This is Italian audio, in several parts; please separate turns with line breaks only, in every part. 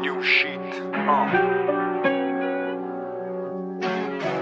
New shit.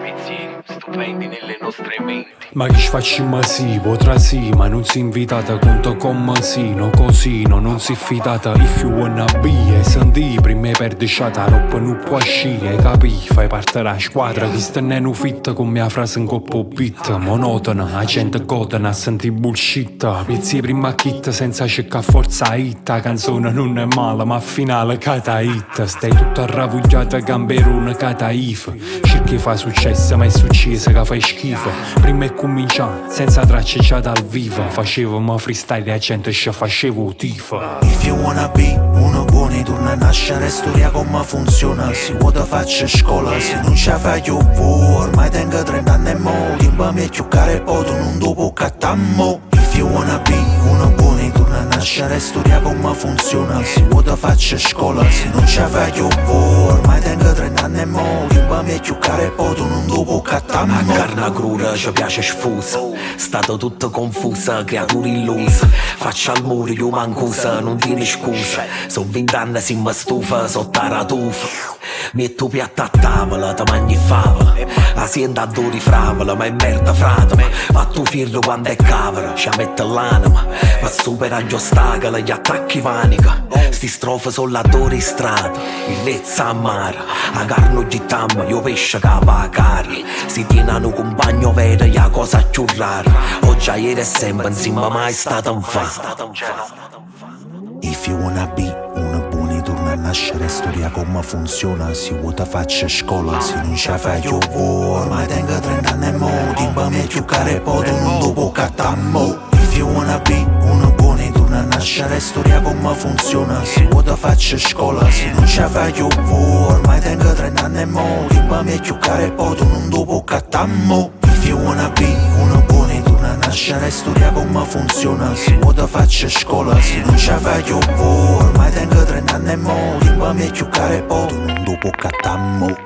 Pensieri stupendi nelle nostre menti.
Ma chi facci massivo, tra sì, ma non si invitata, conto con sì, cosino, non si fidata. If you wanna be, e senti, prima perdi sciata, roba non può uscire, capì, fai parte della squadra, chi sta nenu fit con mia frase in coppo beat, monotona, la gente godena, senti bullshit, pezzi prima kit senza cerca forza hit, la canzone non è male, ma a finale cata hit, stai tutta ravogliata, gamberone, cata if, cerchi fa successo, ma è successo che fai schifo, prima è cominciare, senza tracce già dal vivo, facevamo freestyle e la gente ci facevo tifo.
If you wanna be uno buono, torna a nascere, storia come funziona, si vuoi da faccia scuola, se non ci fai più ormai tengo 30 anni e mo, timba mi è chiuccare e poi tu non dopo cattammo. If you wanna be uno buono, torna a nascere, storia come funziona, si vuoi da faccia scuola, se non ci fai più ormai tengo 30 anni e mo, timba mi è chiuccare e poi tu non dopo cattammo.
A carna crura ci piace sfusa, stato tutto confusa, creatura illusa, faccia al muro io mancusa, non tieni scusa, so 20 anni si mi stufa, sotto la tufa, metto piatta a tavola, te mangi favola, azienda a duri fravola, ma è merda fratola, ma tu firro quando è cavolo, ci mette l'anima, ma supera gli ostacoli, gli attacchi panica, sti strofe sono la dore in strada, il rezza a mare, a carno gittamma, io pesce che va a cara, si tiene un compagno vero, è la cosa più rara, oggi ieri è sempre insieme, mai stata un fa.
If you wanna be una buona, torna a nascere, storia come funziona, si vuoi da faccia scuola, se non ci fai più ormai tengo 30 anni e mo, timba mi è chiuccare e poi tu non dopo cattammo. If you wanna be una buona, torna a nascere, storia come funziona, si vuoi da faccia scuola, se non ci fai più ormai tengo 30 anni e mo, timba mi è chiuccare e poi tu non dopo cattammo. If you wanna be una buona, torna a nascere, storia come funziona, si vuoi da faccia scuola, se non ci fai più ormai tengo 30 anni e mo, timba mi è chiuccare e poi tu non dopo cattammo.